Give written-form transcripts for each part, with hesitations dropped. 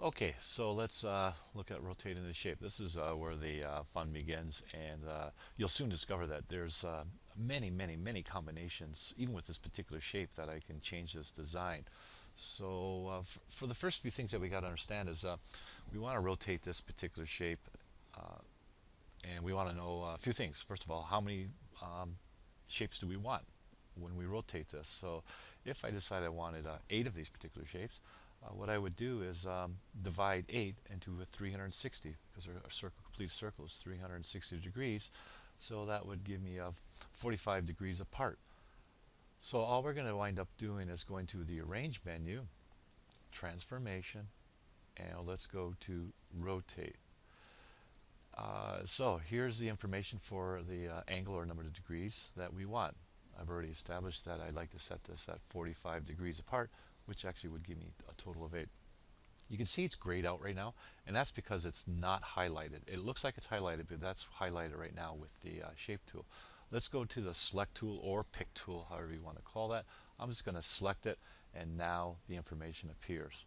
Okay, so let's look at rotating the shape. This is where the fun begins, and you'll soon discover that there's many, many, many combinations, even with this particular shape, that I can change this design. So for the first few things that we got to understand is we want to rotate this particular shape, and we want to know a few things. First of all, how many shapes do we want when we rotate this? So if I decide I wanted 8 of these particular shapes, what I would do is divide 8 into a 360, because a circle, complete circle is 360 degrees. So that would give me 45 degrees apart. So all we're going to wind up doing is going to the Arrange menu, Transformation, and let's go to Rotate. So here's the information for the angle or number of degrees that we want. I've already established that I'd like to set this at 45 degrees apart, which actually would give me a total of 8. You can see it's grayed out right now, and that's because it's not highlighted. It looks like it's highlighted, but that's highlighted right now with the Shape tool. Let's go to the Select tool or Pick tool, however you want to call that. I'm just going to select it, and now the information appears.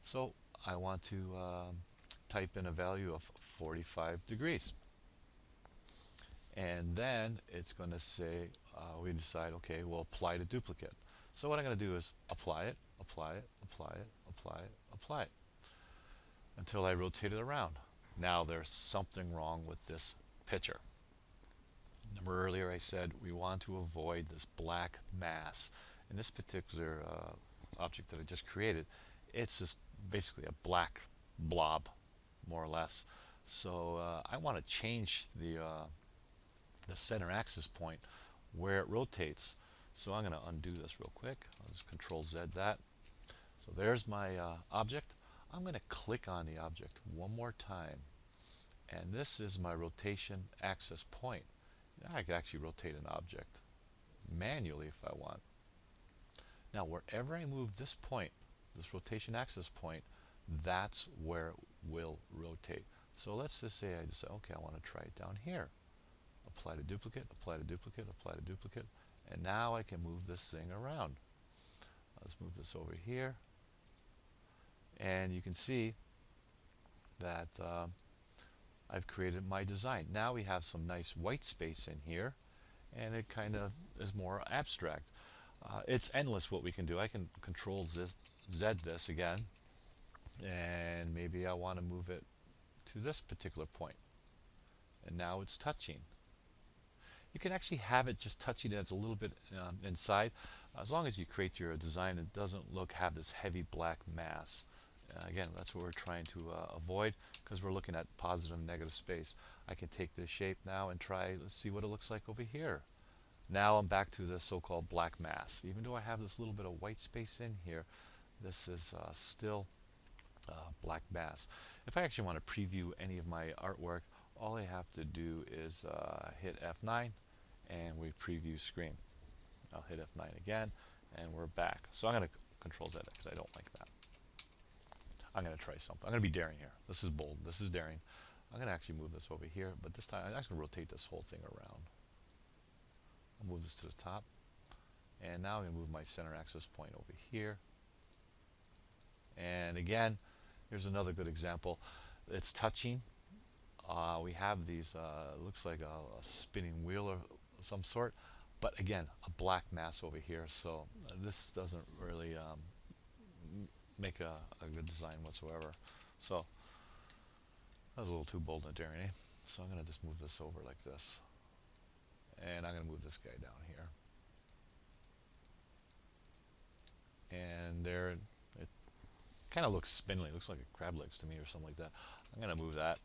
So I want to type in a value of 45 degrees. And then it's going to say, we decide, okay, we'll apply the duplicate. So what I'm going to do is apply it, apply it, apply it, apply it, apply it, until I rotate it around. Now there's something wrong with this picture. Remember earlier I said we want to avoid this black mass. In this particular object that I just created, it's just basically a black blob, more or less. So I want to change the center axis point where it rotates. So I'm going to undo this real quick. I'll just Control Z that. So there's my object. I'm going to click on the object one more time, and this is my rotation axis point. I could actually rotate an object manually if I want. Now wherever I move this point, this rotation axis point, that's where it will rotate. So let's just say I just say, okay, I want to try it down here. Apply to duplicate, apply to duplicate, apply to duplicate, and now I can move this thing around. Let's move this over here, and you can see that I've created my design. Now we have some nice white space in here, and it kind of is more abstract. It's endless what we can do. I can Control Z this again, and maybe I want to move it to this particular point, and now it's touching. You can actually have it just touching it a little bit inside. As long as you create your design, it doesn't have this heavy black mass. Again, that's what we're trying to avoid, because we're looking at positive and negative space. I can take this shape now and try, let's see what it looks like over here. Now I'm back to the so-called black mass. Even though I have this little bit of white space in here, this is still black mass. If I actually want to preview any of my artwork, all I have to do is hit F9, and we preview screen. I'll hit F9 again, and we're back. So I'm going to Control Z because I don't like that. I'm going to try something. I'm going to be daring here. This is bold. This is daring. I'm going to actually move this over here, but this time I'm actually going to rotate this whole thing around. I'll move this to the top, and now I'm going to move my center axis point over here. And again, here's another good example. It's touching. We have these, looks like a spinning wheel of some sort, but again, a black mass over here. So this doesn't really make a good design whatsoever. So that was a little too bold and daring, eh? So I'm going to just move this over like this, and I'm going to move this guy down here. And there, it kind of looks spindly. It looks like a crab legs to me or something like that. I'm going to move that.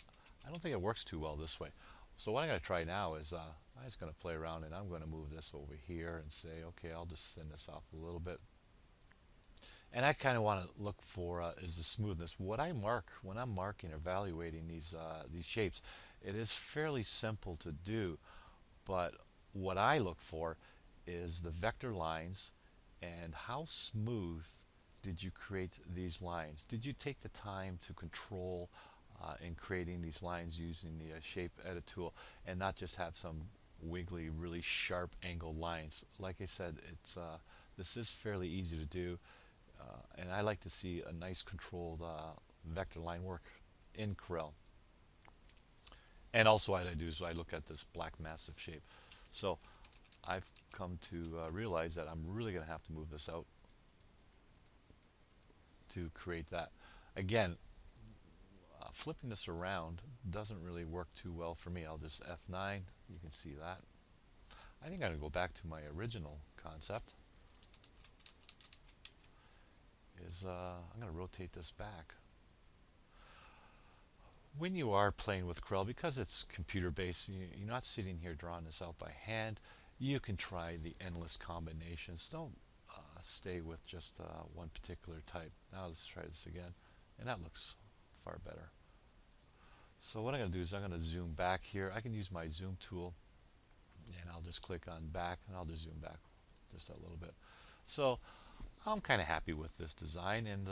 I don't think it works too well this way. So what I'm going to try now is I'm just going to play around, and I'm going to move this over here and say, okay, I'll just thin this off a little bit. And I kind of want to look for is the smoothness. What I mark when I'm marking, evaluating these shapes, it is fairly simple to do, but what I look for is the vector lines and how smooth did you create these lines. Did you take the time to control in creating these lines using the shape edit tool, and not just have some wiggly, really sharp angled lines? Like I said, it's this is fairly easy to do, and I like to see a nice controlled vector line work in Corel. And also what I do is I look at this black massive shape. So I've come to realize that I'm really going to have to move this out to create that. Again, flipping this around doesn't really work too well for me. I'll just F9. You can see that. I think I'm going to go back to my original concept. I'm going to rotate this back. When you are playing with Corel, because it's computer-based, you're not sitting here drawing this out by hand, you can try the endless combinations. Don't stay with just one particular type. Now let's try this again, and that looks far better. So what I'm going to do is I'm going to zoom back here. I can use my zoom tool, and I'll just click on back, and I'll just zoom back just a little bit. So I'm kind of happy with this design, and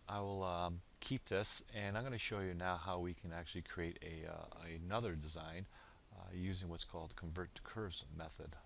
I will keep this, and I'm going to show you now how we can actually create another design using what's called convert to curves method.